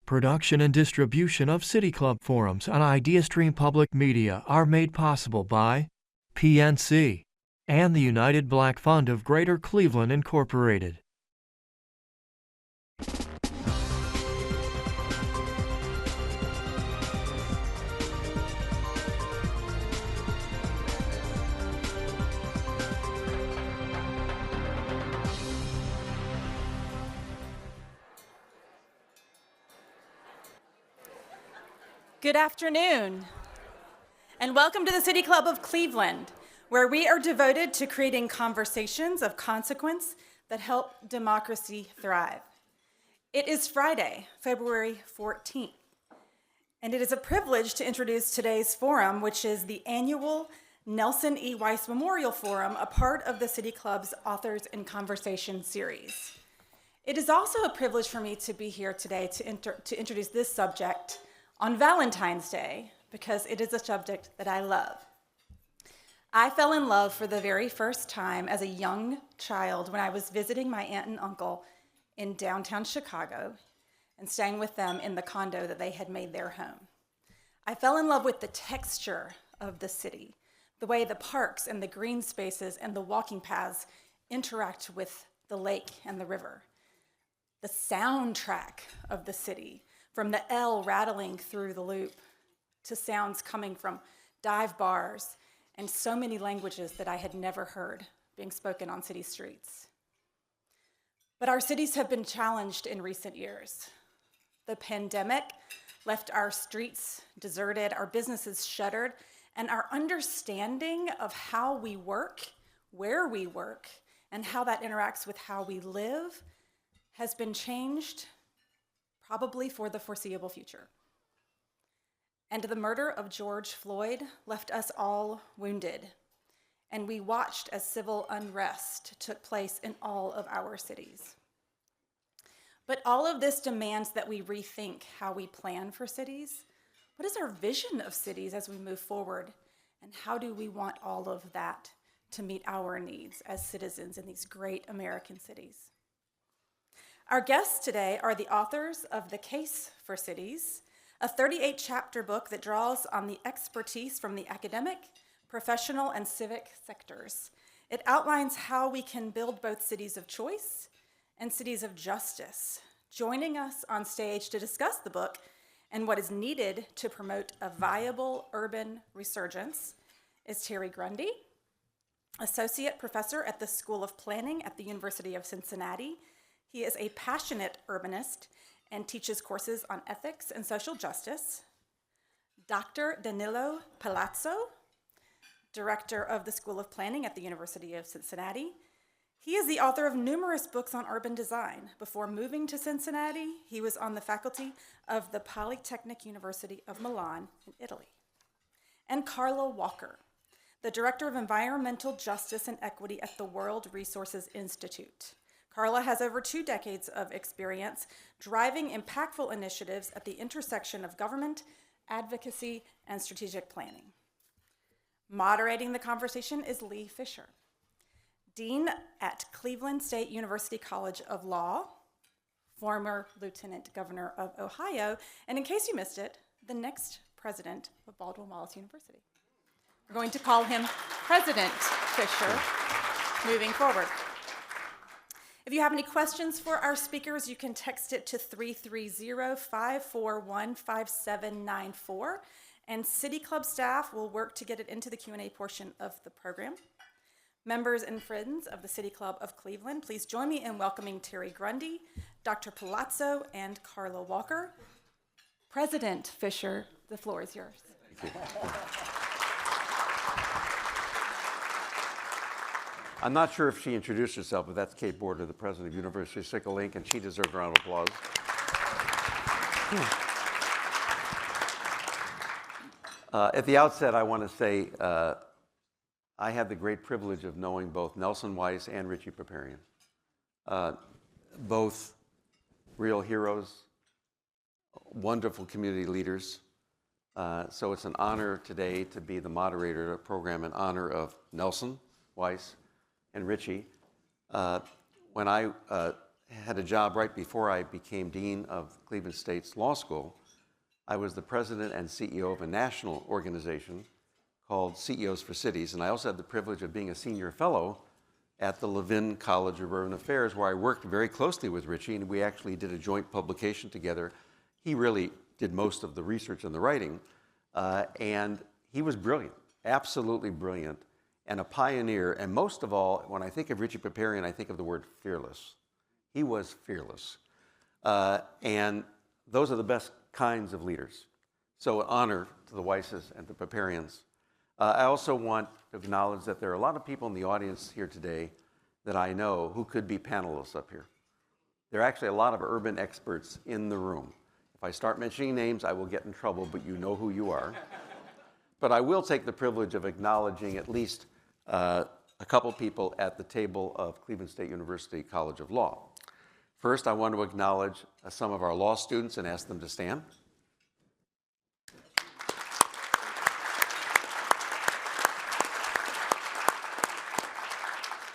Production and distribution of City Club forums on IdeaStream Public Media are made possible by PNC and the United Black Fund of Greater Cleveland, Incorporated. Good afternoon, and welcome to the City Club of Cleveland, where we are devoted to creating conversations of consequence that help democracy thrive. It is Friday, February 14th, and it is a privilege to introduce today's forum, which is the annual Nelson E. Weiss Memorial Forum, a part of the City Club's Authors in Conversation series. It is also a privilege for me to be here today to introduce this subject on Valentine's Day, because it is a subject that I love. I fell in love for the very first time as a young child when I was visiting my aunt and uncle in downtown Chicago and staying with them in the condo that they had made their home. I fell in love with the texture of the city, the way the parks and the green spaces and the walking paths interact with the lake and the river, the soundtrack of the city, from the L rattling through the loop to sounds coming from dive bars and so many languages that I had never heard being spoken on city streets. But our cities have been challenged in recent years. The pandemic left our streets deserted, our businesses shuttered, and our understanding of how we work, where we work, and how that interacts with how we live has been changed, probably for the foreseeable future. And the murder of George Floyd left us all wounded, and we watched as civil unrest took place in all of our cities. But all of this demands that we rethink how we plan for cities. What is our vision of cities as we move forward, and how do we want all of that to meet our needs as citizens in these great American cities? Our guests today are the authors of The Case for Cities, a 38-chapter book that draws on the expertise from the academic, professional, and civic sectors. It outlines how we can build both cities of choice and cities of justice. Joining us on stage to discuss the book and what is needed to promote a viable urban resurgence is Terry Grundy, Associate Professor at the School of Planning at the University of Cincinnati. He is a passionate urbanist and teaches courses on ethics and social justice. Dr. Danilo Palazzo, Director of the School of Planning at the University of Cincinnati. He is the author of numerous books on urban design. Before moving to Cincinnati, he was on the faculty of the Polytechnic University of Milan in Italy. And Carla Walker, the Director of Environmental Justice and Equity at the World Resources Institute. Carla has over 2 decades of experience driving impactful initiatives at the intersection of government, advocacy, and strategic planning. Moderating the conversation is Lee Fisher, Dean at Cleveland State University College of Law, former Lieutenant Governor of Ohio, and in case you missed it, the next president of Baldwin Wallace University. We're going to call him President Fisher moving forward. If you have any questions for our speakers, you can text it to 330-541-5794, and City Club staff will work to get it into the Q&A portion of the program. Members and friends of the City Club of Cleveland, please join me in welcoming Terry Grundy, Dr. Palazzo, and Carla Walker. President Fisher, the floor is yours. Thank you. I'm not sure if she introduced herself, but that's Kate Border, the president of University of Sickle Link, and she deserves a round of applause. At the outset, I want to say I had the great privilege of knowing both Nelson Weiss and Richie Paparian, both real heroes, wonderful community leaders. So it's an honor today to be the moderator of a program in honor of Nelson Weiss and Richie. When I had a job right before I became Dean of Cleveland State's Law School. I was the president and CEO of a national organization called CEOs for Cities, and I also had the privilege of being a senior fellow at the Levin College of Urban Affairs, where I worked very closely with Richie, and we actually did a joint publication together. He really did most of the research and the writing, and he was brilliant, absolutely brilliant, and a pioneer. And most of all, when I think of Richie Paparian, I think of the word fearless. He was fearless. And those are the best kinds of leaders. So an honor to the Weisses and the Paparians. I also want to acknowledge that there are a lot of people in the audience here today that I know who could be panelists up here. There are actually a lot of urban experts in the room. If I start mentioning names, I will get in trouble, but you know who you are. But I will take the privilege of acknowledging at least a couple people at the table of Cleveland State University College of Law. First, I want to acknowledge some of our law students and ask them to stand.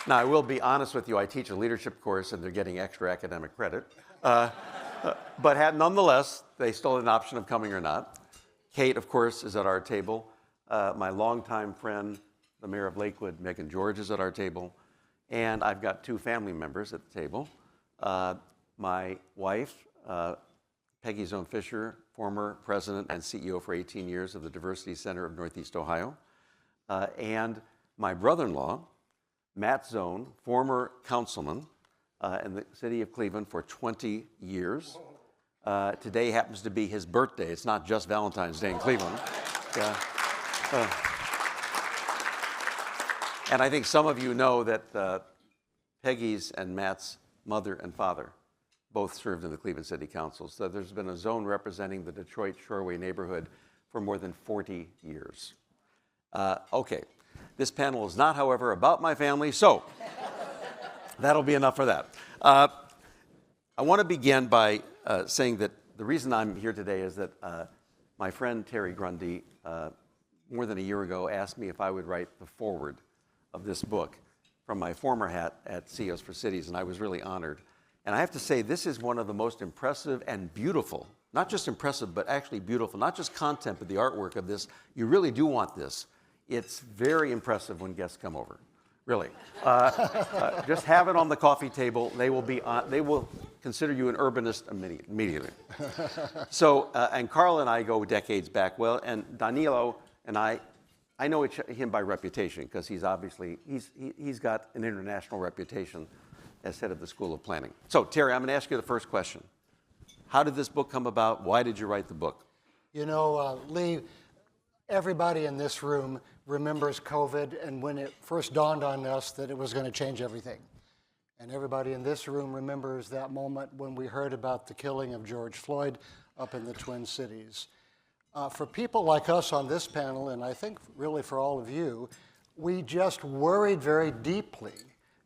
Now, I will be honest with you, I teach a leadership course and they're getting extra academic credit. But nonetheless, they still had an option of coming or not. Kate, of course, is at our table. My longtime friend, the mayor of Lakewood, Megan George, is at our table. And I've got two family members at the table. My wife, Peggy Zone Fisher, former president and CEO for 18 years of the Diversity Center of Northeast Ohio. And my brother-in-law, Matt Zone, former councilman in the city of Cleveland for 20 years. Today happens to be his birthday. It's not just Valentine's Day in Cleveland. And I think some of you know that Peggy's and Matt's mother and father both served in the Cleveland City Council. So there's been a zone representing the Detroit Shoreway neighborhood for more than 40 years. Okay. This panel is not, however, about my family, so that'll be enough for that. I want to begin by saying that the reason I'm here today is that my friend Terry Grundy, more than a year ago, asked me if I would write the foreword of this book from my former hat at CEOs for Cities, and I was really honored. And I have to say, this is one of the most impressive and beautiful, not just impressive, but actually beautiful, not just content, but the artwork of this. You really do want this. It's very impressive when guests come over, really. Just have it on the coffee table. They will consider you an urbanist immediately. So, and Carl and I go decades back. Well, and Danilo and I know him by reputation because he's obviously, he's got an international reputation as head of the School of Planning. So, Terry, I'm going to ask you the first question. How did this book come about? Why did you write the book? You know, Lee, everybody in this room remembers COVID and when it first dawned on us that it was going to change everything. And everybody in this room remembers that moment when we heard about the killing of George Floyd up in the Twin Cities. For people like us on this panel, and I think really for all of you, we just worried very deeply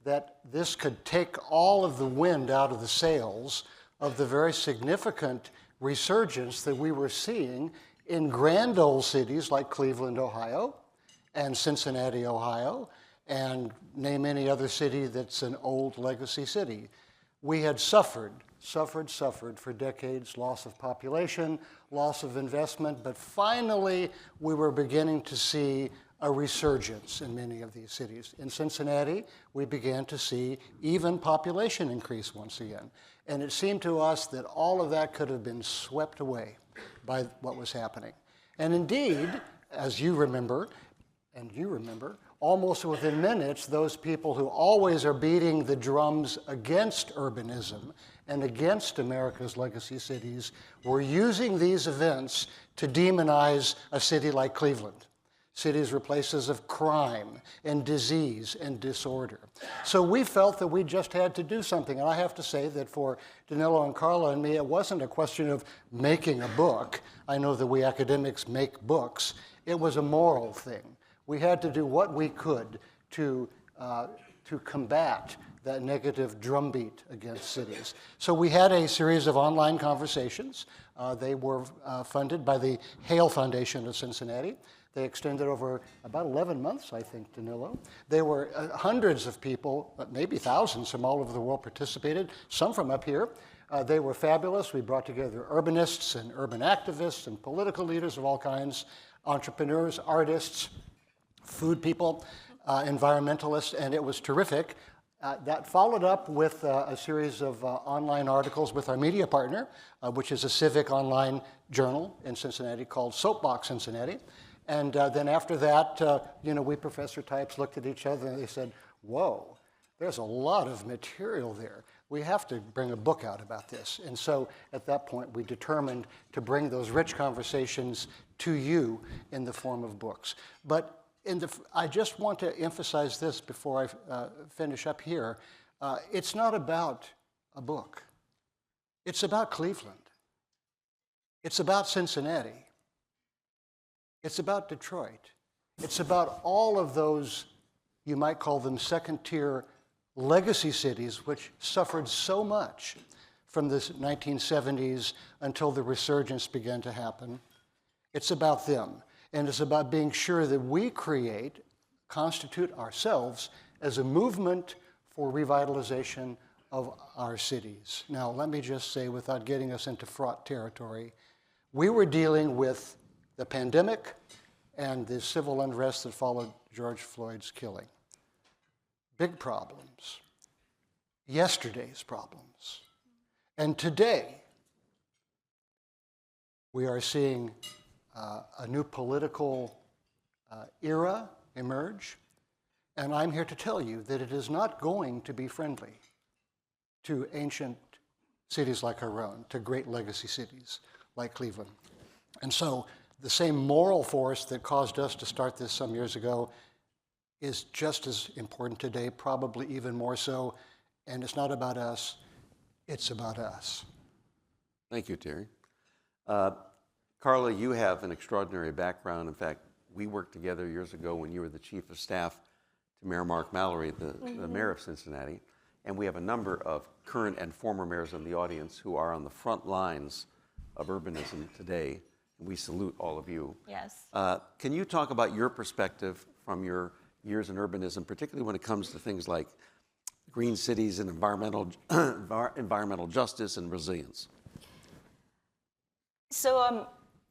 that this could take all of the wind out of the sails of the very significant resurgence that we were seeing in grand old cities like Cleveland, Ohio, and Cincinnati, Ohio, and name any other city that's an old legacy city. We had suffered for decades, loss of population, loss of investment, but finally we were beginning to see a resurgence in many of these cities. In Cincinnati, we began to see even population increase once again. And it seemed to us that all of that could have been swept away by what was happening. And indeed, as you remember, and you remember, almost within minutes, those people who always are beating the drums against urbanism and against America's legacy cities were using these events to demonize a city like Cleveland. Cities were places of crime and disease and disorder. So we felt that we just had to do something. And I have to say that for Danilo and Carla and me, it wasn't a question of making a book. I know that we academics make books. It was a moral thing. We had to do what we could to combat that negative drumbeat against cities. So we had a series of online conversations. They were funded by the Hale Foundation of Cincinnati. They extended over about 11 months, I think, Danilo. There were hundreds of people, maybe thousands from all over the world participated, some from up here. They were fabulous. We brought together urbanists and urban activists and political leaders of all kinds, entrepreneurs, artists, food people, environmentalists, and it was terrific. That followed up with a series of online articles with our media partner, which is a civic online journal in Cincinnati called Soapbox Cincinnati. And then after that, we professor types looked at each other and they said, whoa, there's a lot of material there. We have to bring a book out about this. And so at that point, we determined to bring those rich conversations to you in the form of books. But I just want to emphasize this before I finish up here. It's not about a book. It's about Cleveland. It's about Cincinnati. It's about Detroit. It's about all of those, you might call them second-tier legacy cities, which suffered so much from the 1970s until the resurgence began to happen. It's about them. And it's about being sure that we constitute ourselves as a movement for revitalization of our cities. Now, let me just say, without getting us into fraught territory, we were dealing with the pandemic and the civil unrest that followed George Floyd's killing. Big problems. Yesterday's problems. And today, we are seeing a new political era emerge. And I'm here to tell you that it is not going to be friendly to ancient cities like our own, to great legacy cities like Cleveland. And so the same moral force that caused us to start this some years ago is just as important today, probably even more so. And it's not about us, it's about us. Thank you, Terry. Carla, you have an extraordinary background. In fact, we worked together years ago when you were the chief of staff to Mayor Mark Mallory, the mayor of Cincinnati. And we have a number of current and former mayors in the audience who are on the front lines of urbanism today. We salute all of you. Yes. Can you talk about your perspective from your years in urbanism, particularly when it comes to things like green cities and environmental justice and resilience? So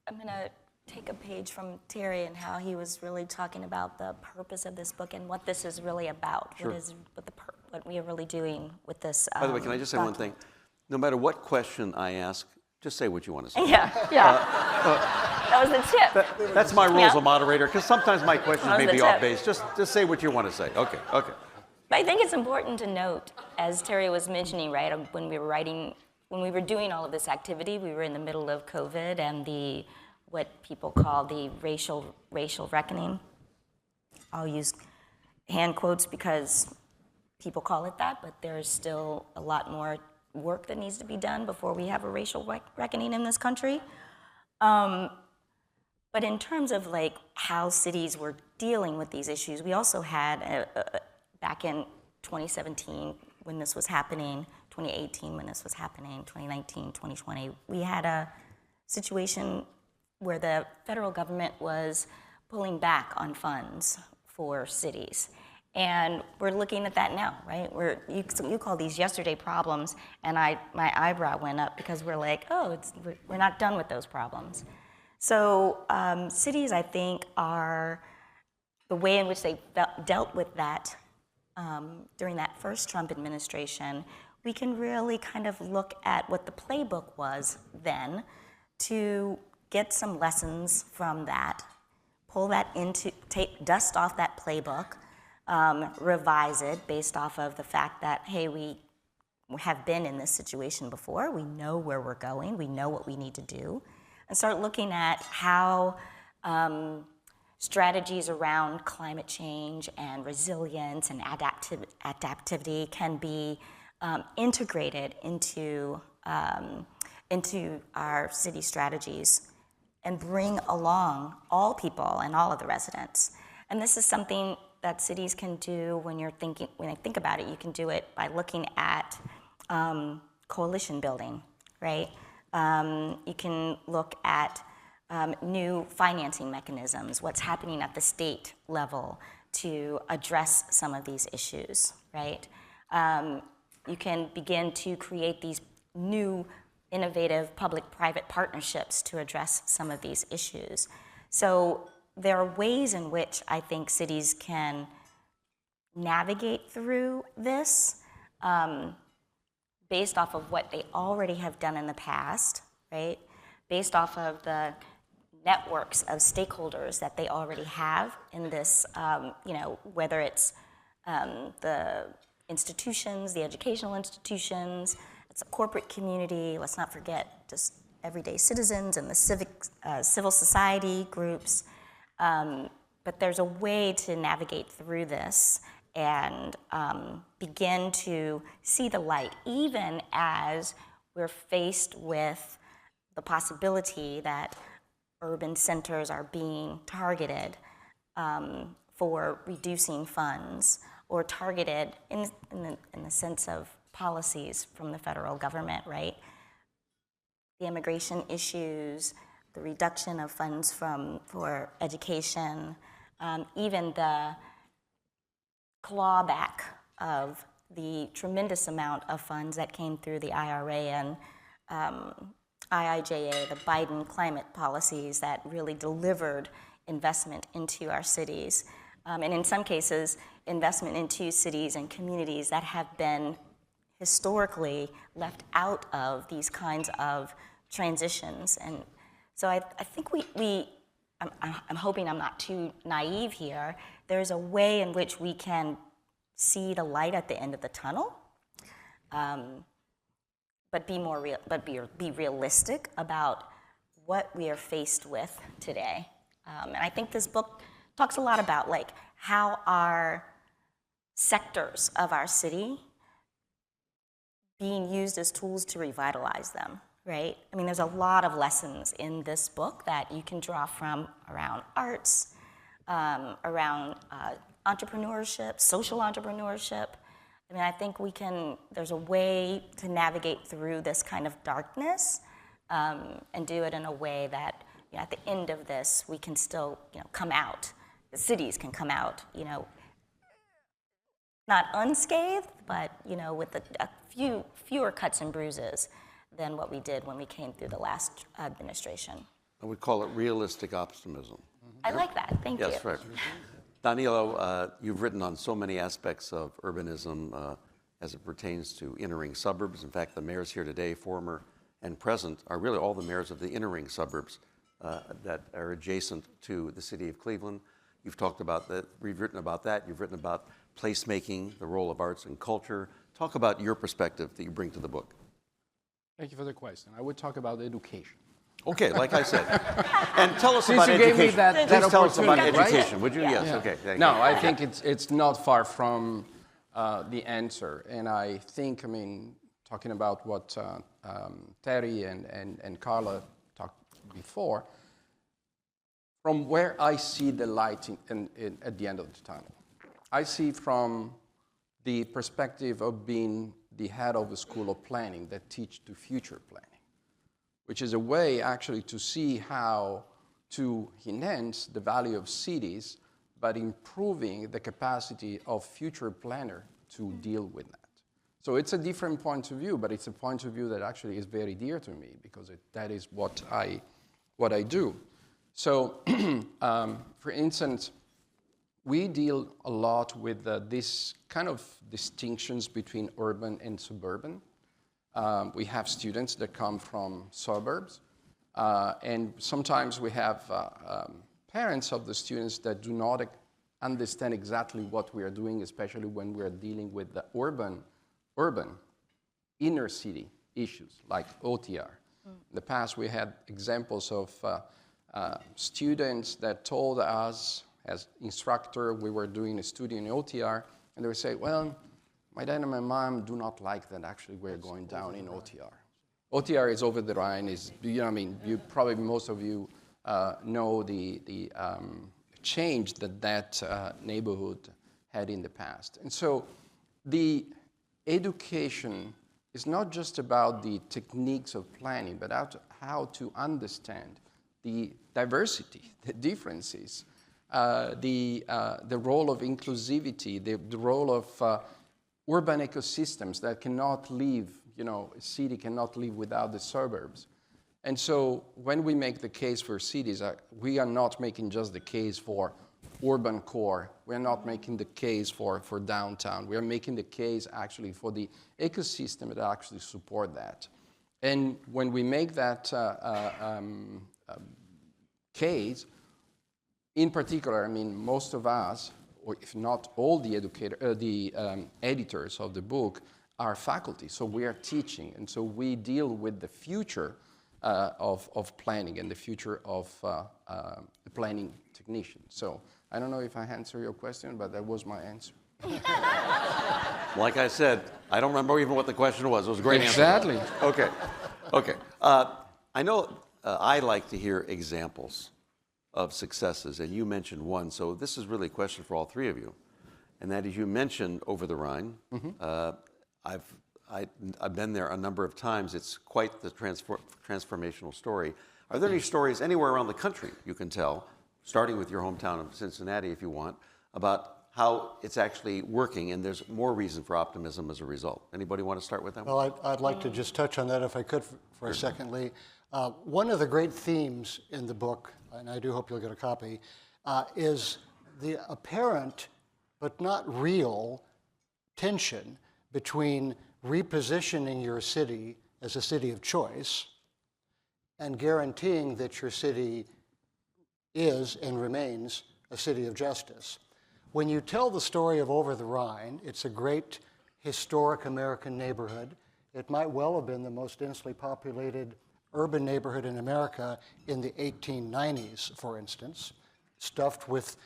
I'm going to take a page from Terry and how he was really talking about the purpose of this book and what this is really about. Sure. What we are really doing with this. By the way, can I just say one thing? No matter what question I ask, just say what you want to say. Yeah. That was the tip. That's my rules of moderator, because sometimes my questions may be off base. Just say what you want to say. Okay. But I think it's important to note, as Terry was mentioning, right, when we were doing all of this activity, we were in the middle of COVID and what people call the racial reckoning. I'll use hand quotes because people call it that, but there's still a lot more work that needs to be done before we have a racial reckoning in this country. But in terms of like how cities were dealing with these issues, we also had back in 2017 when this was happening, 2018 when this was happening, 2019, 2020, we had a situation where the federal government was pulling back on funds for cities. And we're looking at that now, right? You call these yesterday problems, and my eyebrow went up because we're like, we're not done with those problems. So cities, I think, are the way in which they dealt with that during that first Trump administration. We can really kind of look at what the playbook was then to get some lessons from that, pull that take dust off that playbook, revise it based off of the fact that, hey, we have been in this situation before, we know where we're going, we know what we need to do, and start looking at how strategies around climate change and resilience and adaptivity can be integrated into our city strategies and bring along all people and all of the residents. And this is something that cities can do when I think about it, you can do it by looking at coalition building, right? You can look at new financing mechanisms, what's happening at the state level to address some of these issues, right? You can begin to create these new innovative public-private partnerships to address some of these issues. So there are ways in which I think cities can navigate through this based off of what they already have done in the past, right? Based off of the networks of stakeholders that they already have in this, whether it's the institutions, the educational institutions, it's a corporate community, let's not forget just everyday citizens and the civil society groups. But there's a way to navigate through this and begin to see the light, even as we're faced with the possibility that urban centers are being targeted for reducing funds, or targeted in the sense of policies from the federal government, right? The immigration issues, the reduction of funds for education, even the clawback of the tremendous amount of funds that came through the IRA and IIJA, the Biden climate policies that really delivered investment into our cities. And in some cases, investment into cities and communities that have been historically left out of these kinds of transitions. And so I think I'm hoping I'm not too naive here. There's a way in which we can see the light at the end of the tunnel, but be realistic about what we are faced with today. And I think this book talks a lot about like how our sectors of our city being used as tools to revitalize them, right? I mean, there's a lot of lessons in this book that you can draw from around arts, around entrepreneurship, social entrepreneurship. I mean, I think there's a way to navigate through this kind of darkness and do it in a way that, at the end of this, we can still, come out. The cities can come out, not unscathed, but, with a fewer cuts and bruises than what we did when we came through the last administration. I would call it realistic optimism. I like that. Thank you. Yes, right. Danilo, you've written on so many aspects of urbanism as it pertains to inner-ring suburbs. In fact, the mayors here today, former and present, are really all the mayors of the inner-ring suburbs that are adjacent to the city of Cleveland. You've talked about that. We've written about that. You've written about placemaking, the role of arts and culture. Talk about your perspective that you bring to the book. Thank you for the question. I would talk about education. Okay, like I said. And tell us Since about you education. gave me that Please tell us about opportunity, right? education, would you? Yeah. Yes, Yeah. okay. Thank No, you. I think it's not far from the answer. And I think, talking about what Terry and Carla talked before, from where I see the light at the end of the tunnel, I see from the perspective of being the head of a school of planning that teach to future planning, which is a way actually to see how to enhance the value of cities, but improving the capacity of future planner to deal with that. So it's a different point of view, but it's a point of view that actually is very dear to me because that is what I do. So, for instance, we deal a lot with this kind of distinctions between urban and suburban. We have students that come from suburbs, and sometimes we have parents of the students that do not understand exactly what we are doing, especially when we are dealing with the urban inner city issues like OTR. In the past, we had examples of students that told us, as instructor, we were doing a study in OTR, and they would say, well, my dad and my mom do not like that actually we're going down in OTR. OTR is over the Rhine, you probably, most of you know the change that neighborhood had in the past. And so the education is not just about the techniques of planning, but how to understand the diversity, the differences, the role of inclusivity, the role of urban ecosystems that cannot live, a city cannot live without the suburbs. And so when we make the case for cities, we are not making just the case for urban core. We're not making the case for downtown. We are making the case actually for the ecosystem that actually support that. And when we make that case, in particular, most of us, or if not all the editors of the book, are faculty. So we are teaching, and so we deal with the future of planning and the future of the planning technician. So I don't know if I answered your question, but that was my answer. Like I said, I don't remember even what the question was. It was a great answer. Exactly. Okay. I know I like to hear examples of successes, and you mentioned one. So this is really a question for all three of you, and that is, you mentioned Over the Rhine. I've been there a number of times. It's quite the transformational story. Are there any stories anywhere around the country you can tell, starting with your hometown of Cincinnati if you want, about how it's actually working and there's more reason for optimism as a result? Anybody want to start with that one? Well, I'd like to just touch on that if I could for a second, Lee. One of the great themes in the book, and I do hope you'll get a copy, is the apparent but not real tension between repositioning your city as a city of choice and guaranteeing that your city is and remains a city of justice. When you tell the story of Over the Rhine, it's a great historic American neighborhood. It might well have been the most densely populated urban neighborhood in America in the 1890s, for instance, stuffed with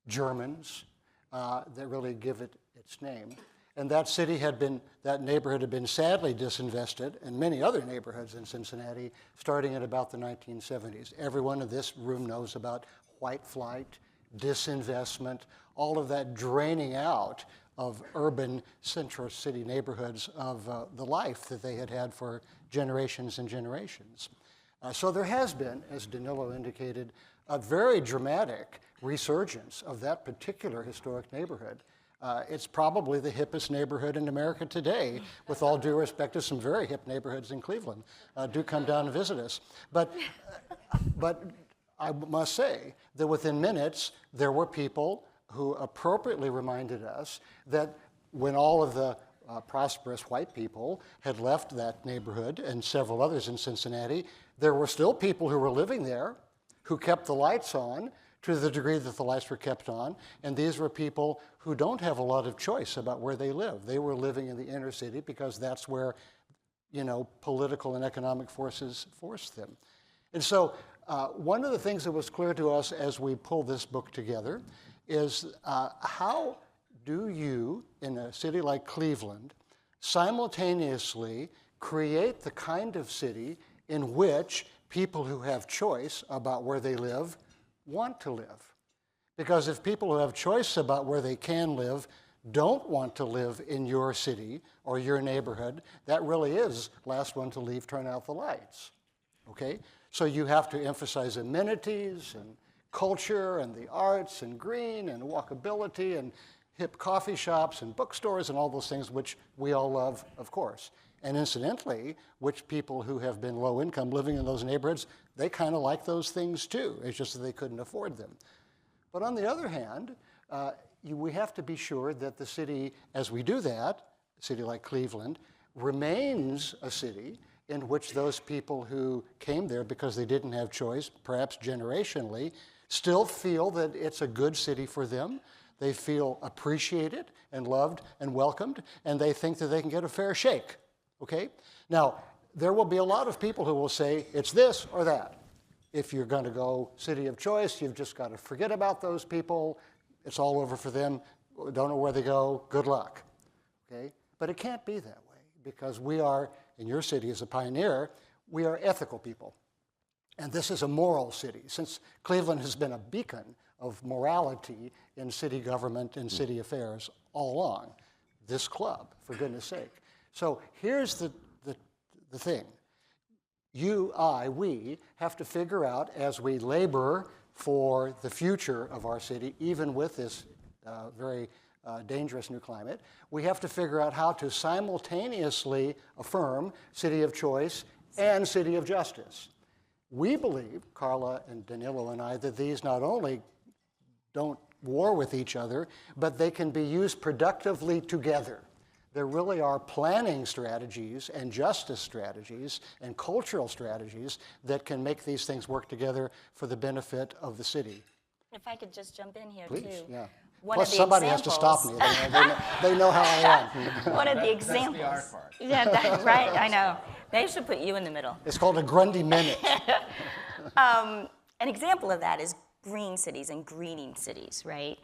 Germans that really give it its name. And that neighborhood had been sadly disinvested, and many other neighborhoods in Cincinnati, starting at about the 1970s. Everyone in this room knows about white flight, disinvestment, all of that draining out of urban central city neighborhoods of the life that they had had for generations and generations. So there has been, as Danilo indicated, a very dramatic resurgence of that particular historic neighborhood. It's probably the hippest neighborhood in America today, with all due respect to some very hip neighborhoods in Cleveland. Do come down and visit us. But I must say that within minutes, there were people who appropriately reminded us that when all of the prosperous white people had left that neighborhood and several others in Cincinnati, there were still people who were living there who kept the lights on to the degree that the lights were kept on, and these were people who don't have a lot of choice about where they live. They were living in the inner city because that's where, political and economic forces forced them. And so one of the things that was clear to us as we pulled this book together is how do you, in a city like Cleveland, simultaneously create the kind of city in which people who have choice about where they live want to live? Because if people who have choice about where they can live don't want to live in your city or your neighborhood, that really is last one to leave, turn out the lights, okay? So you have to emphasize amenities and culture and the arts and green and walkability and hip coffee shops and bookstores and all those things which we all love, of course. And incidentally, which people who have been low income living in those neighborhoods, they kind of like those things too. It's just that they couldn't afford them. But on the other hand, we have to be sure that the city, as we do that, a city like Cleveland, remains a city in which those people who came there because they didn't have choice, perhaps generationally, still feel that it's a good city for them. They feel appreciated and loved and welcomed, and they think that they can get a fair shake, okay? Now, there will be a lot of people who will say it's this or that. If you're going to go city of choice, you've just got to forget about those people. It's all over for them. Don't know where they go. Good luck, okay? But it can't be that way because we are, in your city as a pioneer, we are ethical people. And this is a moral city. Since Cleveland has been a beacon of morality in city government and city affairs all along, this club, for goodness sake. So here's the thing. we have to figure out as we labor for the future of our city, even with this very dangerous new climate, we have to figure out how to simultaneously affirm city of choice and city of justice. We believe, Carla and Danilo and I, that these not only don't war with each other, but they can be used productively together. There really are planning strategies and justice strategies and cultural strategies that can make these things work together for the benefit of the city. If I could just jump in here, Please, too. yeah. One Plus, of the somebody has to stop me. They know how I am. One of the examples. Yeah, right, I know. They should put you in the middle. It's called a Grundy minute. An example of that is green cities and greening cities, right?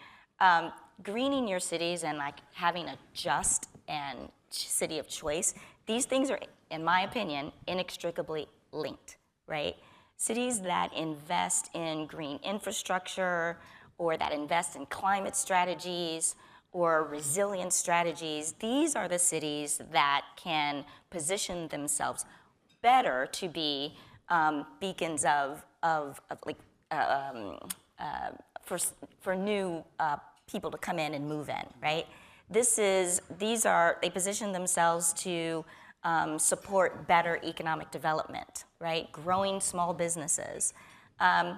Greening your cities and like having a just and city of choice, these things are, in my opinion, inextricably linked, right? Cities that invest in green infrastructure or that invest in climate strategies or resilience strategies, these are the cities that can position themselves better to be beacons for new people to come in and move in, right? They position themselves to support better economic development, right? Growing small businesses.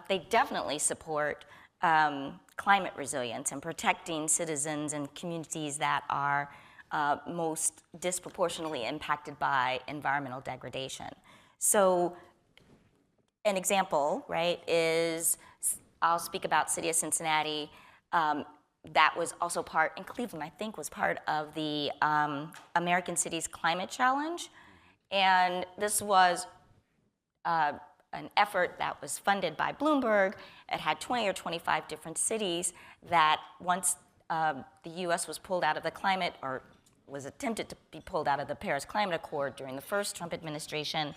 They definitely support climate resilience and protecting citizens and communities that are most disproportionately impacted by environmental degradation. So an example, right, is I'll speak about City of Cincinnati. That was also part, and Cleveland, I think, was part of the American Cities Climate Challenge. And this was an effort that was funded by Bloomberg. It had 20 or 25 different cities that once the US was pulled out of the climate, or was attempted to be pulled out of the Paris Climate Accord during the first Trump administration,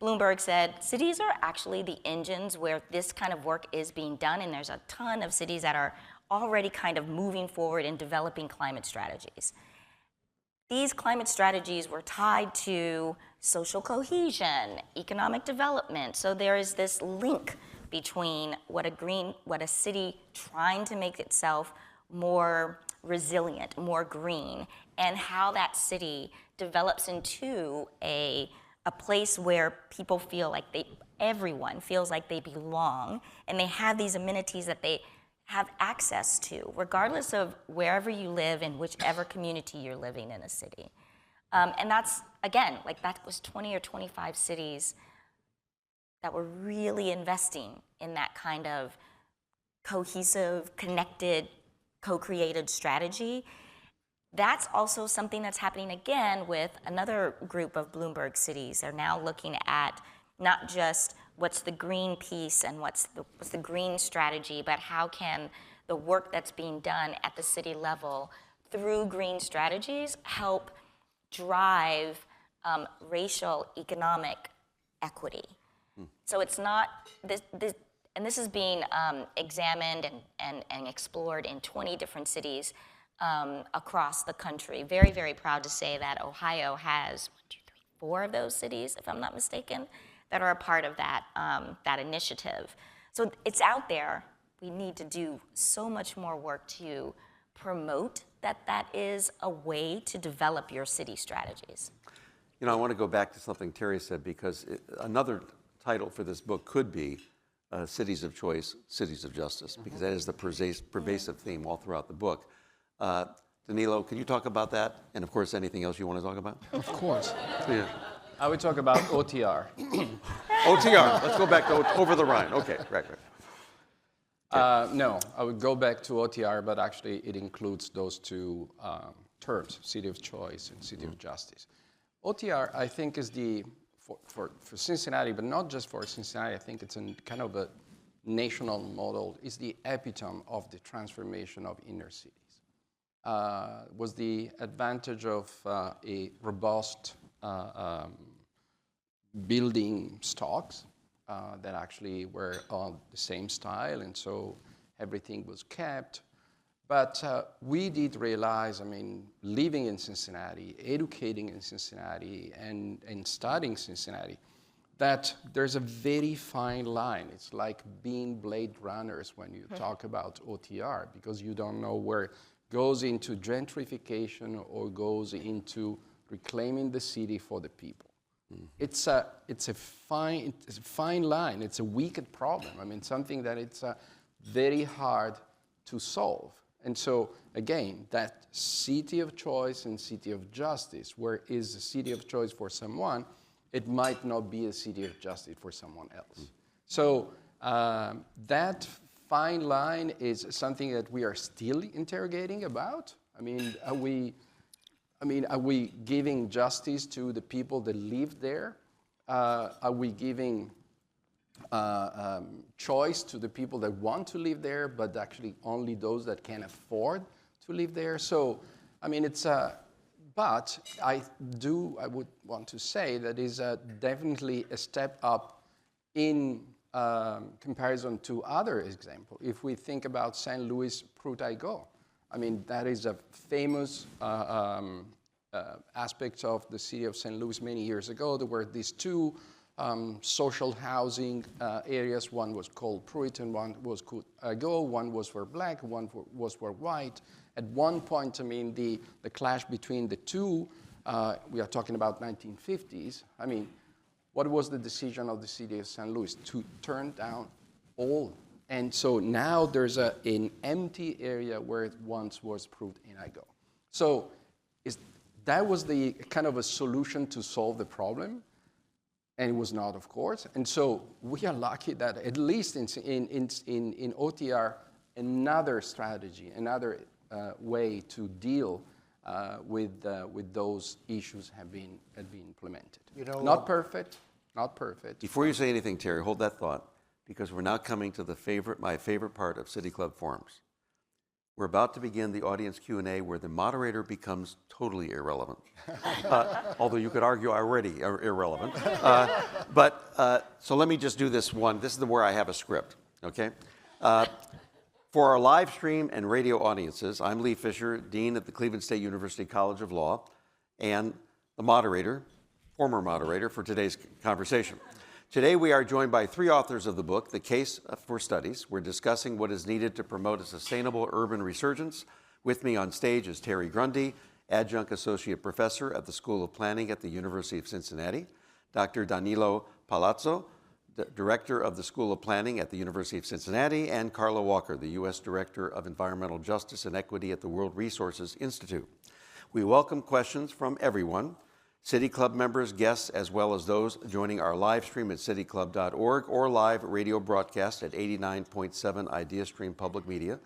Bloomberg said cities are actually the engines where this kind of work is being done, and there's a ton of cities that are already kind of moving forward and developing climate strategies. These climate strategies were tied to social cohesion, economic development. So there is this link between what a city trying to make itself more resilient, more green, and how that city develops into a place where people feel like everyone feels like they belong, and they have these amenities that they have access to, regardless of wherever you live and whichever community you're living in a city. And that's, again, like that was 20 or 25 cities that were really investing in that kind of cohesive, connected, co-created strategy. That's also something that's happening again with another group of Bloomberg cities. They're now looking at not just what's the green piece and what's the green strategy, but how can the work that's being done at the city level through green strategies help drive racial economic equity. So it's not, and this is being examined and explored in 20 different cities across the country. Very, very proud to say that Ohio has 4 of those cities, if I'm not mistaken, that are a part of that, that initiative. So it's out there. We need to do so much more work to promote that is a way to develop your city strategies. You know, I want to go back to something Terry said, because another title for this book could be Cities of Choice, Cities of Justice, because that is the pervasive theme all throughout the book. Danilo, can you talk about that? And of course, anything else you want to talk about? Of course. Yeah. I would talk about OTR. OTR, let's go back to Over the Rhine. Okay, right. No, I would go back to OTR, but actually it includes those two terms, City of Choice and City of Justice. OTR, I think, is for Cincinnati, but not just for Cincinnati. I think it's kind of a national model. It's the epitome of the transformation of inner cities. Was the advantage of a robust building stocks that actually were on the same style, and so everything was kept. But we did realize, I mean, living in Cincinnati, educating in Cincinnati, and studying Cincinnati, that there's a very fine line. It's like being Blade Runners when you talk about OTR, because you don't know where it goes into gentrification or goes into reclaiming the city for the people. It's a fine line. It's a wicked problem. I mean, something that it's very hard to solve. And so, again, that city of choice and city of justice, where is the city of choice for someone, it might not be a city of justice for someone else. So that fine line is something that we are still interrogating about. I mean, are we giving justice to the people that live there? Are we giving choice to the people that want to live there, but actually only those that can afford to live there? So, I mean, it's but I would want to say that is definitely a step up in comparison to other examples. If we think about St. Louis Prut-I-Go, I mean, that is a famous aspect of the city of St. Louis many years ago. There were these two social housing areas. One was called Pruitt and one was called Go. One was for black, one was for white. At one point, I mean, the clash between the two, we are talking about 1950s. I mean, what was the decision of the city of St. Louis? To turn down all. And so now there's an empty area where it once was Pruitt-I-Go. So that was the kind of a solution to solve the problem. And it was not, of course. And so we are lucky that at least in OTR, another strategy, another way to deal with those issues have been implemented. Not perfect. Before you say anything, Terry, hold that thought, because we're now coming to my favorite part of City Club forums. We're about to begin the audience Q&A where the moderator becomes totally irrelevant. Although you could argue already irrelevant. So let me just do this one. This is where I have a script, okay? For our live stream and radio audiences, I'm Lee Fisher, Dean at the Cleveland State University College of Law, and the moderator, former moderator for today's conversation. Today we are joined by three authors of the book, The Case for Studies. We're discussing what is needed to promote a sustainable urban resurgence. With me on stage is Terry Grundy, Adjunct Associate Professor at the School of Planning at the University of Cincinnati, Dr. Danilo Palazzo, Director of the School of Planning at the University of Cincinnati, and Carla Walker, the U.S. Director of Environmental Justice and Equity at the World Resources Institute. We welcome questions from everyone, City Club members, guests, as well as those joining our live stream at cityclub.org or live radio broadcast at 89.7 IdeaStream Public Media.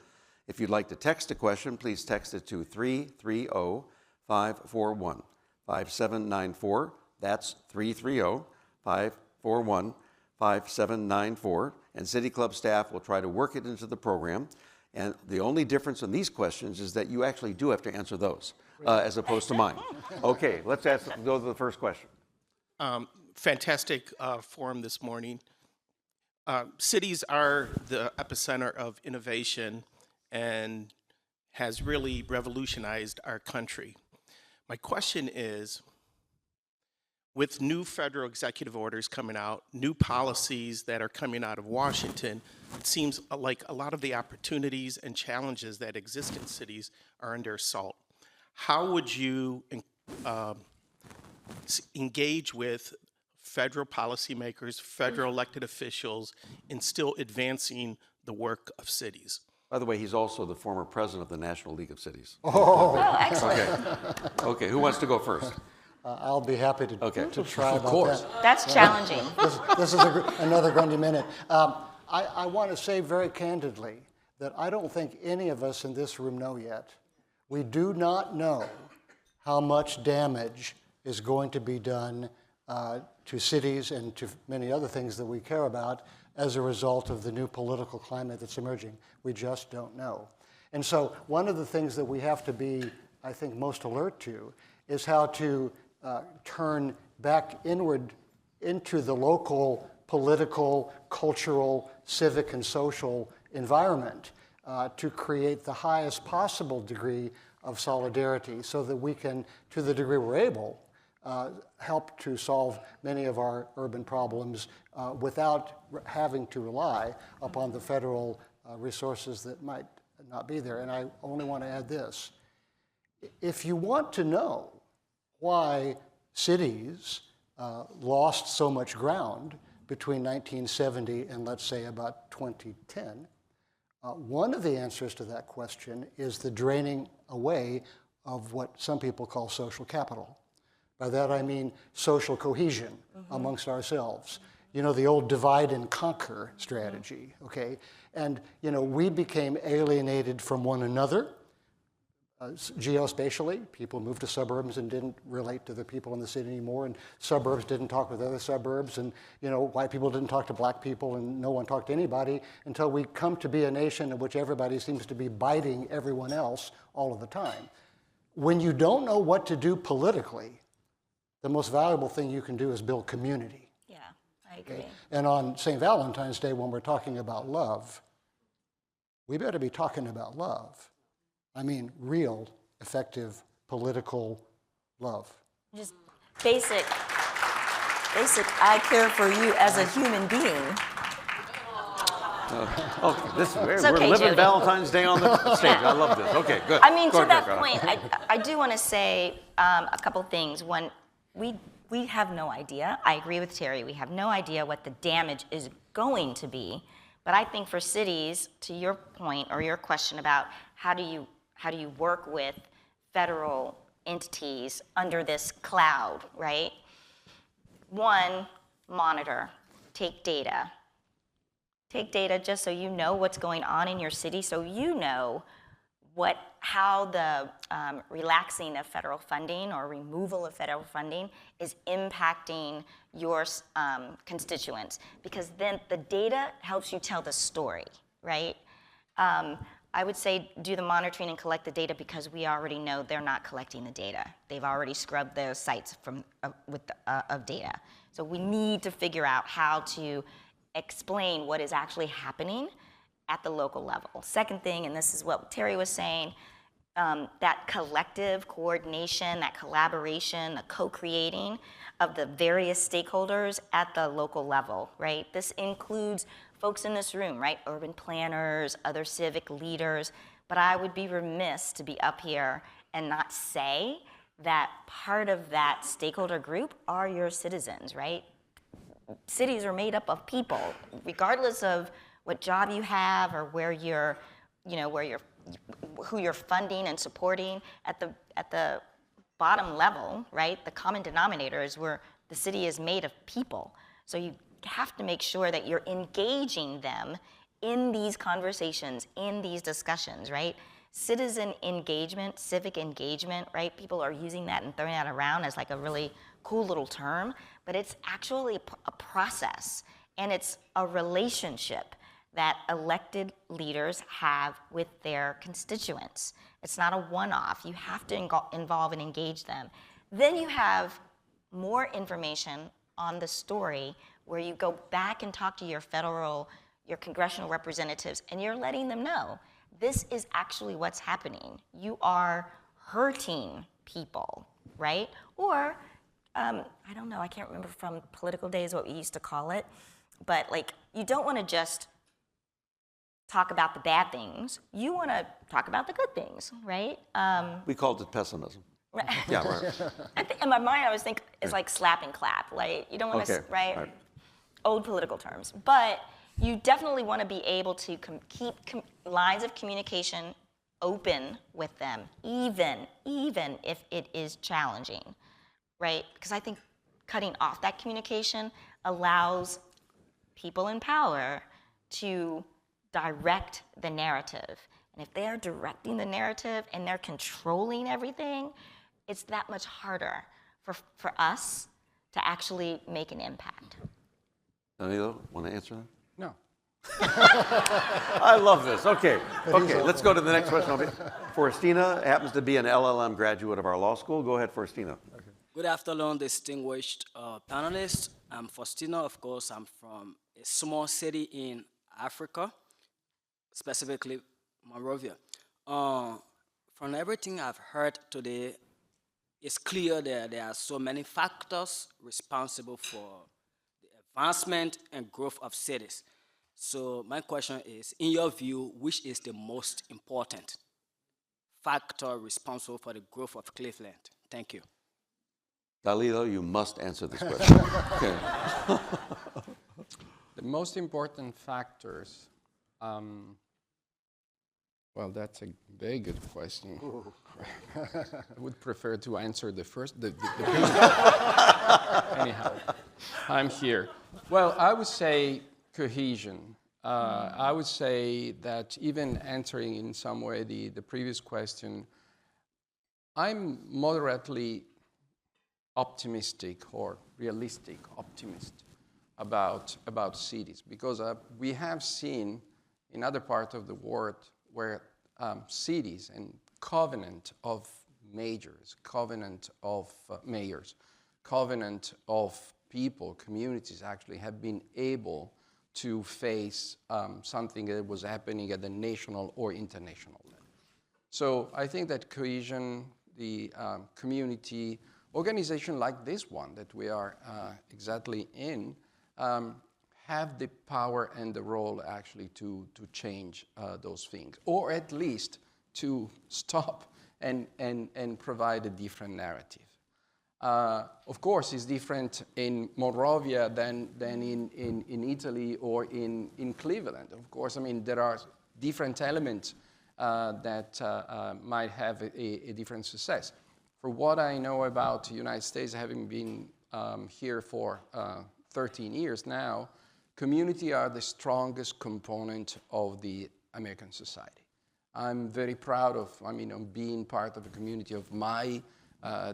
If you'd like to text a question, please text it to 330-541-5794. That's 330-541-5794. And City Club staff will try to work it into the program. And the only difference in these questions is that you actually do have to answer those. As opposed to mine. Okay, let's go to the first question. Fantastic forum this morning. Cities are the epicenter of innovation and has really revolutionized our country. My question is, with new federal executive orders coming out, new policies that are coming out of Washington, it seems like a lot of the opportunities and challenges that exist in cities are under assault. How would you engage with federal policymakers, federal elected officials in still advancing the work of cities? By the way, he's also the former president of the National League of Cities. Oh, excellent. Okay, who wants to go first? I'll be happy to try about Of course. that. That's challenging. This is another Grundy minute. I want to say very candidly that I don't think any of us in this room know yet. We do not know how much damage is going to be done to cities and to many other things that we care about as a result of the new political climate that's emerging. We just don't know. And so one of the things that we have to be, I think, most alert to is how to turn back inward into the local political, cultural, civic, and social environment to create the highest possible degree of solidarity so that we can, to the degree we're able, help to solve many of our urban problems without having to rely upon the federal resources that might not be there. And I only want to add this. If you want to know why cities lost so much ground between 1970 and, let's say, about 2010, one of the answers to that question is the draining away of what some people call social capital. By that I mean social cohesion amongst ourselves. You know, the old divide and conquer strategy, okay? And, you know, we became alienated from one another geospatially. People moved to suburbs and didn't relate to the people in the city anymore, and suburbs didn't talk with other suburbs, and, you know, white people didn't talk to black people, and no one talked to anybody until we come to be a nation in which everybody seems to be biting everyone else all of the time. When you don't know what to do politically, the most valuable thing you can do is build community. Yeah, I agree. Okay? And on St. Valentine's Day, when we're talking about love, we better be talking about love. I mean, real, effective, political love. Just basic, I care for you as a human being. We're okay, living Jody. Valentine's Day on the stage. I love this. Okay, good. I mean, Go to ahead, that go ahead. point, I do want to say a couple things. One, we have no idea. I agree with Terry. We have no idea what the damage is going to be. But I think for cities, to your point or your question about how do you work with federal entities under this cloud, right? One, monitor, take data. Take data just so you know what's going on in your city, so you know how the relaxing of federal funding or removal of federal funding is impacting your constituents, because then the data helps you tell the story, right? I would say do the monitoring and collect the data, because we already know they're not collecting the data. They've already scrubbed those sites of data. So we need to figure out how to explain what is actually happening at the local level. Second thing, and this is what Terry was saying, that collective coordination, that collaboration, the co-creating of the various stakeholders at the local level, right? This includes folks in this room, right? Urban planners, other civic leaders, but I would be remiss to be up here and not say that part of that stakeholder group are your citizens, right? Cities are made up of people, regardless of what job you have or where you're, who you're funding and supporting. At the bottom level, right? The common denominator is where the city is made of people. So you have to make sure that you're engaging them in these conversations, in these discussions, right? Citizen engagement, civic engagement, right? People are using that and throwing that around as like a really cool little term, but it's actually a process, and it's a relationship that elected leaders have with their constituents. It's not a one-off. You have to involve and engage them. Then you have more information on the story where you go back and talk to your congressional representatives, and you're letting them know, this is actually what's happening. You are hurting people, right? Or, I don't know, I can't remember from political days what we used to call it, but like, you don't want to just talk about the bad things. You want to talk about the good things, right? We called it pessimism. Right. Yeah, right. In my mind, I always think it's like slap and clap. Like, you don't want to, Okay, right? right. Old political terms. But you definitely want to be able to keep lines of communication open with them, even if it is challenging, right? Because I think cutting off that communication allows people in power to direct the narrative. And if they're directing the narrative and they're controlling everything, it's that much harder for us to actually make an impact. Danilo, want to answer that? No. I love this. Okay, let's go to the next question. Forestina happens to be an LLM graduate of our law school. Go ahead, Forestina. Good afternoon, distinguished panelists. I'm Faustina. Of course, I'm from a small city in Africa, specifically Monrovia. From everything I've heard today, it's clear that there are so many factors responsible for the advancement and growth of cities. So my question is, in your view, which is the most important factor responsible for the growth of Cleveland? Thank you. Dalilo, you must answer this question. Okay. The most important factors, well, that's a very good question. I would prefer to answer the first. Anyhow, I'm here. Well, I would say cohesion. I would say that even answering in some way the previous question, I'm moderately optimistic or realistic optimist about cities, because we have seen in other parts of the world where cities and covenant of mayors, covenant of mayors, covenant of people, communities actually have been able to face something that was happening at the national or international level. So I think that cohesion, the community, organization like this one that we are exactly in, have the power and the role actually to change those things, or at least to stop and provide a different narrative. Of course, it's different in Monrovia than in Italy or in Cleveland. Of course, I mean, there are different elements that might have a different success. For what I know about the United States, having been here for 13 years now, community are the strongest component of the American society. I'm very proud of being part of a community of my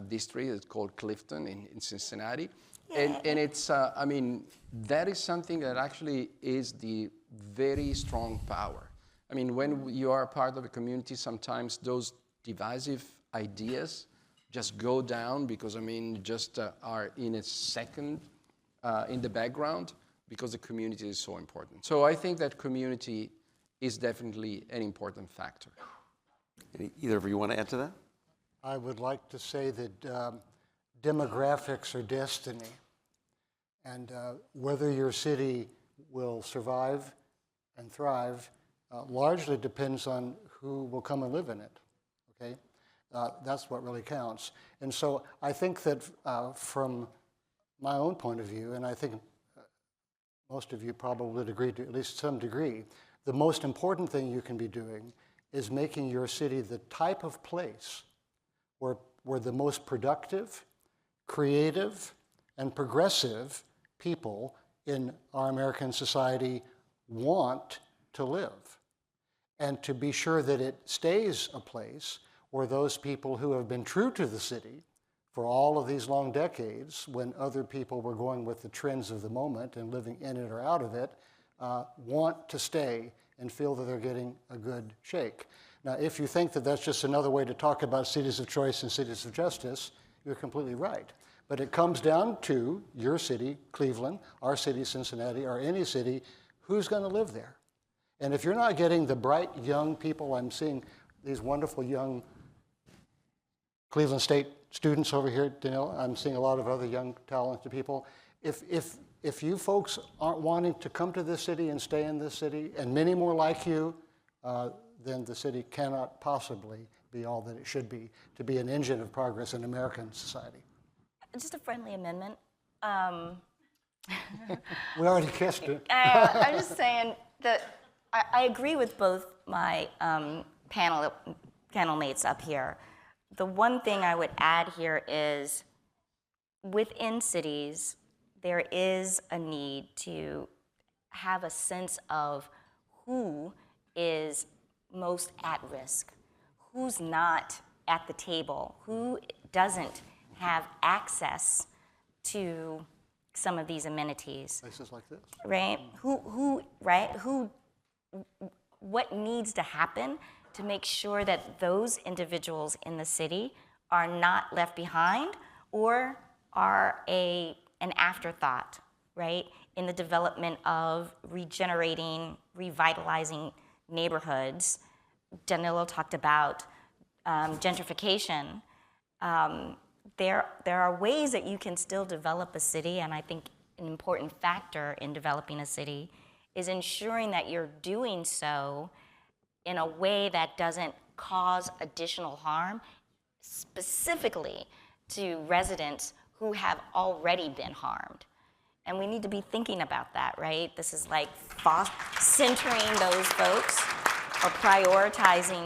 district. It's called Clifton in Cincinnati. Yeah. And it's, that is something that actually is the very strong power. I mean, when you are part of a community, sometimes those divisive ideas just go down because, just are in a second in the background because the community is so important. So I think that community is definitely an important factor. Either of you want to add to that? I would like to say that demographics are destiny. And whether your city will survive and thrive largely depends on who will come and live in it, okay? That's what really counts. And so I think that from my own point of view, and I think most of you probably would agree to at least some degree, the most important thing you can be doing is making your city the type of place where the most productive, creative, and progressive people in our American society want to live. And to be sure that it stays a place where those people who have been true to the city for all of these long decades, when other people were going with the trends of the moment and living in it or out of it, want to stay and feel that they're getting a good shake. Now, if you think that that's just another way to talk about cities of choice and cities of justice, you're completely right. But it comes down to your city, Cleveland, our city, Cincinnati, or any city, who's going to live there? And if you're not getting the bright young people, I'm seeing these wonderful young Cleveland State students over here, Danilo, I'm seeing a lot of other young, talented people. If you folks aren't wanting to come to this city and stay in this city, and many more like you, then the city cannot possibly be all that it should be to be an engine of progress in American society. Just a friendly amendment. We already kissed it. I'm just saying that I agree with both my panel mates up here. The one thing I would add here is within cities, there is a need to have a sense of who is most at risk, who's not at the table, who doesn't have access to some of these amenities. Places like this. Right? What needs to happen to make sure that those individuals in the city are not left behind or are an afterthought, right? In the development of regenerating, revitalizing neighborhoods. Danilo talked about gentrification. there are ways that you can still develop a city, and I think an important factor in developing a city is ensuring that you're doing so in a way that doesn't cause additional harm, specifically to residents who have already been harmed. And we need to be thinking about that, right? This is like centering those folks or prioritizing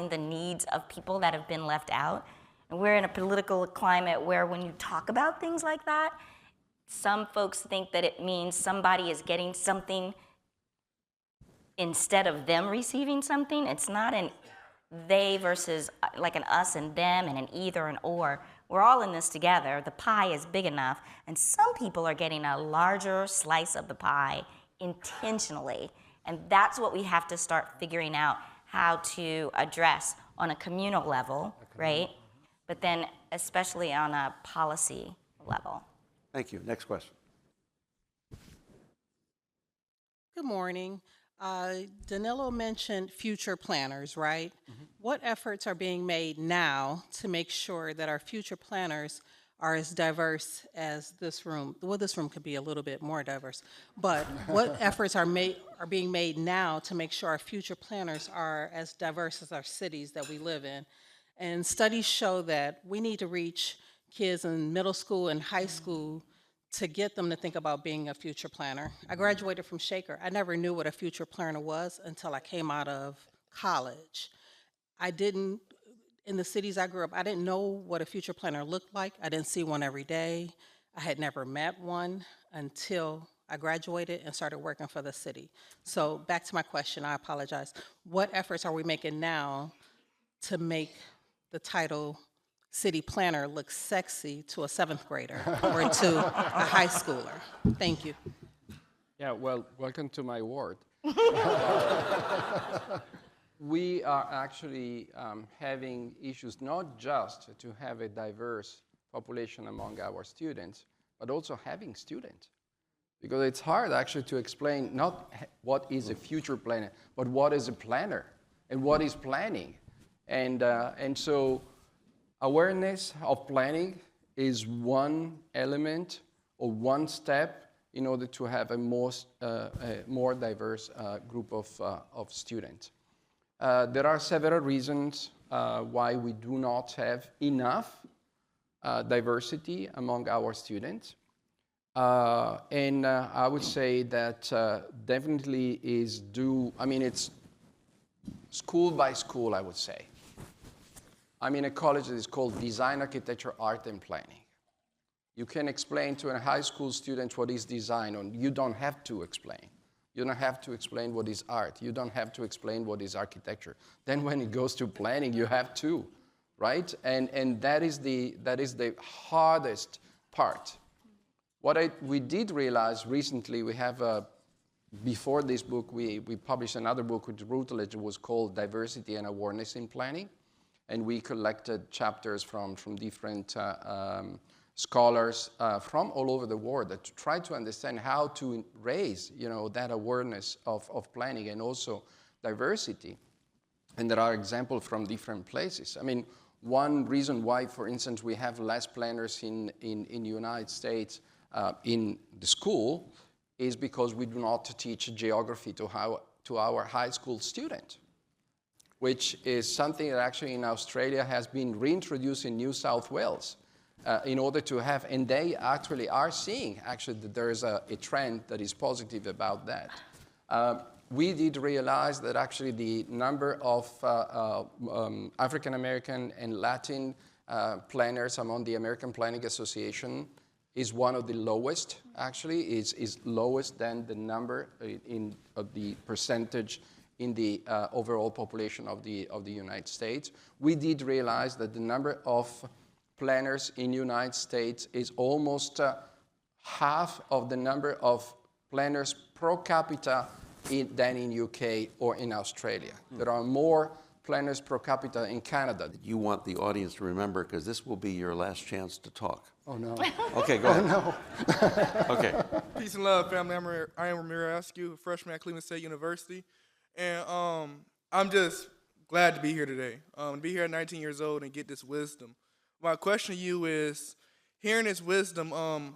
the needs of people that have been left out. And we're in a political climate where when you talk about things like that, some folks think that it means somebody is getting something instead of them receiving something. It's not an they versus like an us and them and an either and or. We're all in this together. The pie is big enough, and some people are getting a larger slice of the pie intentionally. And that's what we have to start figuring out how to address on a communal level, right? But then especially on a policy level. Thank you. Next question. Good morning. Danilo mentioned future planners, right? What efforts are being made now to make sure that our future planners are as diverse as this room? Well, this room could be a little bit more diverse, but what efforts are being made now to make sure our future planners are as diverse as our cities that we live in? And studies show that we need to reach kids in middle school and high school to get them to think about being a future planner. I graduated from Shaker. I never knew what a future planner was until I came out of college. In the cities I grew up, I didn't know what a future planner looked like. I didn't see one every day. I had never met one until I graduated and started working for the city. So back to my question, I apologize. What efforts are we making now to make the title city planner look sexy to a 7th grader or to a high schooler? Thank you. Yeah, well, welcome to my ward. We are actually having issues not just to have a diverse population among our students, but also having students. Because it's hard actually to explain not what is a future planner, but what is a planner and what is planning. And so awareness of planning is one element or one step in order to have a more diverse group of students. There are several reasons why we do not have enough diversity among our students. And I would say that definitely is due, it's school by school, I would say. I'm in a college that is called Design, Architecture, Art, and Planning. You can explain to a high school student what is design, and you don't have to explain. You don't have to explain what is art. You don't have to explain what is architecture. Then when it goes to planning, you have to, right? And that is the hardest part. What we did realize recently, we have before this book, we published another book with Routledge. It was called Diversity and Awareness in Planning. And we collected chapters from different scholars from all over the world to try to understand how to raise, that awareness of planning and also diversity. And there are examples from different places. One reason why, for instance, we have less planners in the United States in the school is because we do not teach geography to our high school students, which is something that actually in Australia has been reintroduced in New South Wales in order to have, and they actually are seeing that there is a trend that is positive about that. We did realize that actually the number of African American and Latin planners among the American Planning Association is one of the lowest, actually, is lowest than the number of the percentage in the overall population of the United States. We did realize that the number of planners in the United States is almost half of the number of planners per capita than in UK or in Australia. There are more planners per capita in Canada. You want the audience to remember, because this will be your last chance to talk. Oh, no. Okay, go ahead. No. Okay. Peace and love, family. I am Ramiro Askew, a freshman at Cleveland State University. And I'm just glad to be here today. To be here at 19 years old and get this wisdom. My question to you is, hearing this wisdom,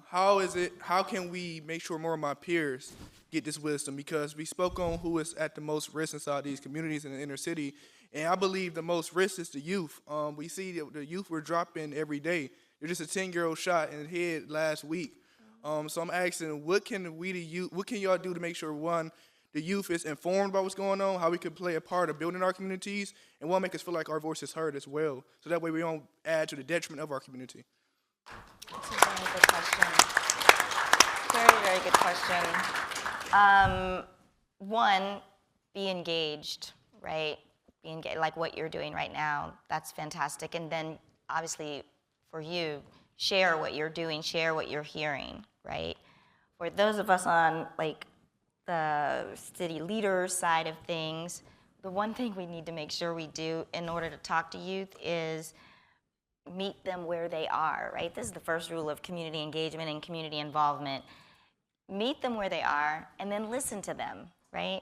how can we make sure more of my peers get this wisdom? Because we spoke on who is at the most risk inside these communities in the inner city, and I believe the most risk is the youth. We see that the youth we're dropping every day. They're just a 10-year-old shot in the head last week. So I'm asking, what can y'all do to make sure, one, the youth is informed about what's going on, how we can play a part of building our communities, and what make us feel like our voice is heard as well, so that way we don't add to the detriment of our community. That's a very good question. Very, very good question. One, be engaged, right? Be engaged, like what you're doing right now. That's fantastic. And then, obviously, for you, share what you're doing, share what you're hearing, right? For those of us on, like, the city leader side of things, the one thing we need to make sure we do in order to talk to youth is meet them where they are, right? This is the first rule of community engagement and community involvement. Meet them where they are and then listen to them, right?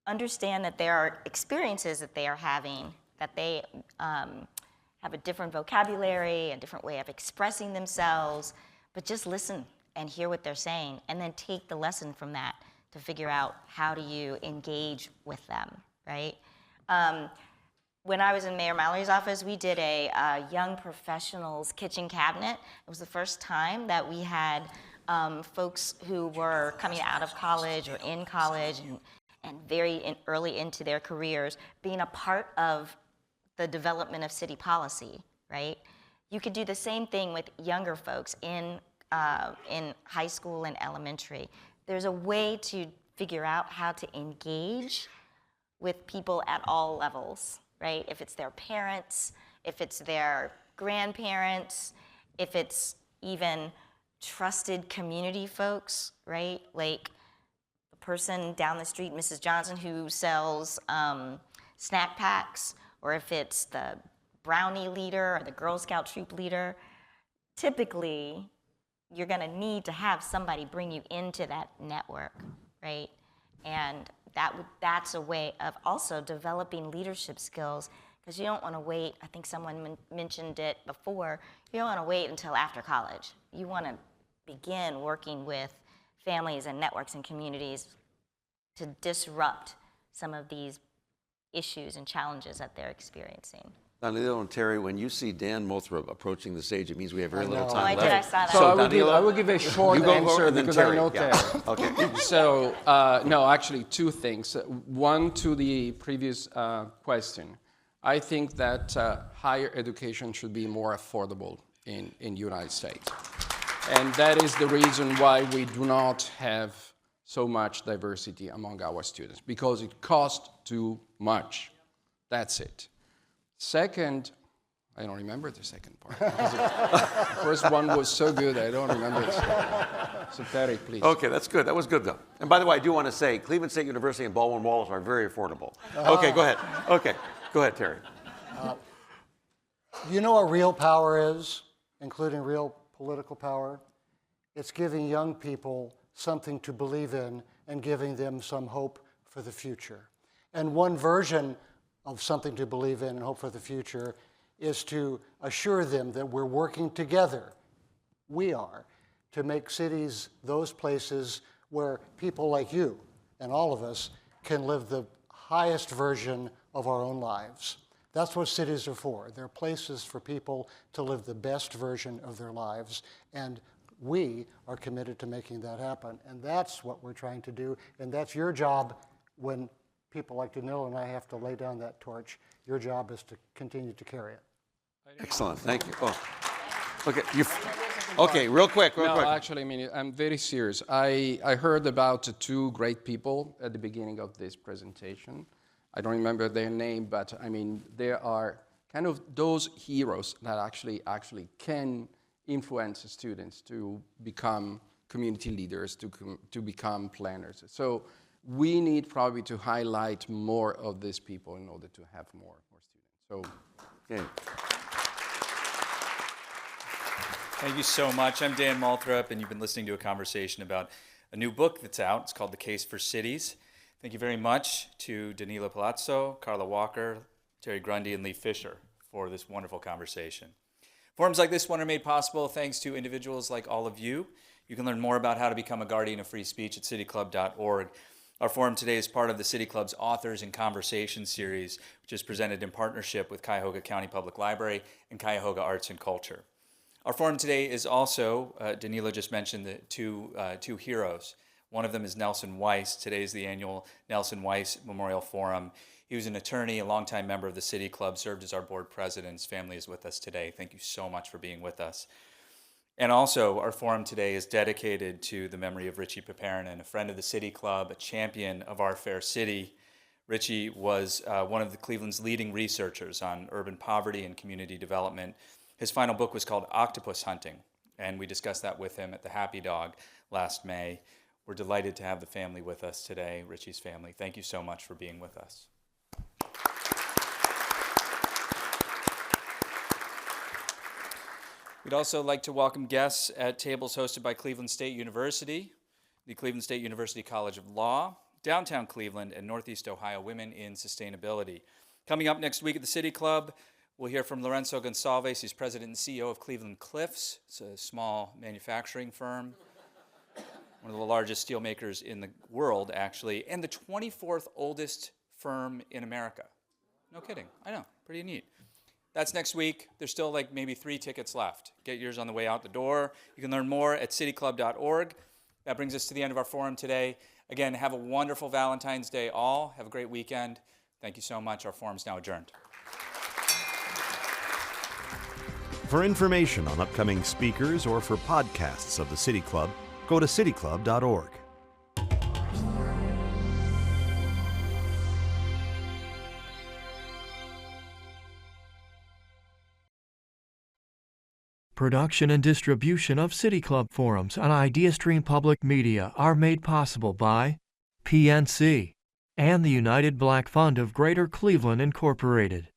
Understand that there are experiences that they are having, that they have a different vocabulary, a different way of expressing themselves, but just listen and hear what they're saying, and then take the lesson from that to figure out how do you engage with them, right? When I was in Mayor Mallory's office, we did a young professionals kitchen cabinet. It was the first time that we had folks who were coming out of college or in college and very early into their careers being a part of the development of city policy, right? You could do the same thing with younger folks in high school and elementary. There's a way to figure out how to engage with people at all levels, right? If it's their parents, if it's their grandparents, if it's even trusted community folks, right? Like the person down the street, Mrs. Johnson, who sells snack packs, or if it's the brownie leader or the Girl Scout troop leader. Typically, you're gonna need to have somebody bring you into that network, right? And that's a way of also developing leadership skills, because you don't wanna wait, I think someone mentioned it before, you don't wanna wait until after college. You wanna begin working with families and networks and communities to disrupt some of these issues and challenges that they're experiencing. Danilo and Terry, when you see Dan Mothrop approaching the stage, it means we have very little time Oh, I left. did, I saw that. So I Danilo, will give a short you go answer and then because Terry. I know Yeah. Terry. Okay. So, no, actually two things. One, to the previous question. I think that higher education should be more affordable in the United States. And that is the reason why we do not have so much diversity among our students, because it costs too much. That's it. Second, I don't remember the second part. The first one was so good, I don't remember it. So Terry, please. Okay, that's good. That was good, though. And by the way, I do want to say Cleveland State University and Baldwin Wallace are very affordable. Okay, go ahead. Okay, go ahead, Terry. You know what real power is, including real political power? It's giving young people something to believe in and giving them some hope for the future. And one version of something to believe in and hope for the future is to assure them that we're working together, we are, to make cities those places where people like you and all of us can live the highest version of our own lives. That's what cities are for. They're places for people to live the best version of their lives, and we are committed to making that happen. And that's what we're trying to do, and that's your job when people like Danilo and I have to lay down that torch. Your job is to continue to carry it. Excellent, thank you. Oh. Okay, real quick. Actually, I mean, I'm very serious. I heard about two great people at the beginning of this presentation. I don't remember their name, but I mean, they are kind of those heroes that actually can influence students to become community leaders, to become planners. So we need probably to highlight more of these people in order to have more students. So, Okay. Thank you so much. I'm Dan Malthrop, and you've been listening to a conversation about a new book that's out. It's called The Case for Cities. Thank you very much to Danilo Palazzo, Carla Walker, Terry Grundy, and Lee Fisher for this wonderful conversation. Forums like this one are made possible thanks to individuals like all of you. You can learn more about how to become a guardian of free speech at cityclub.org. Our forum today is part of the City Club's Authors in Conversation series, which is presented in partnership with Cuyahoga County Public Library and Cuyahoga Arts and Culture. Our forum today is also, Danilo just mentioned the two heroes. One of them is Nelson Weiss. Today is the annual Nelson Weiss Memorial Forum. He was an attorney, a longtime member of the City Club, served as our board president. His family is with us today. Thank you so much for being with us. And also, our forum today is dedicated to the memory of Richie Paparin, a friend of the City Club, a champion of our fair city. Richie was one of Cleveland's leading researchers on urban poverty and community development. His final book was called Octopus Hunting, and we discussed that with him at the Happy Dog last May. We're delighted to have the family with us today, Richie's family. Thank you so much for being with us. We'd also like to welcome guests at tables hosted by Cleveland State University, the Cleveland State University College of Law, Downtown Cleveland, and Northeast Ohio Women in Sustainability. Coming up next week at the City Club, we'll hear from Lorenzo Gonsalves. He's president and CEO of Cleveland Cliffs. It's a small manufacturing firm, one of the largest steel makers in the world, actually, and the 24th oldest firm in America. No kidding. I know. Pretty neat. That's next week. There's still like maybe 3 tickets left. Get yours on the way out the door. You can learn more at cityclub.org. That brings us to the end of our forum today. Again, have a wonderful Valentine's Day all. Have a great weekend. Thank you so much. Our forum's now adjourned. For information on upcoming speakers or for podcasts of the City Club, go to cityclub.org. Production and distribution of City Club forums on IdeaStream Public Media are made possible by PNC and the United Black Fund of Greater Cleveland, Incorporated.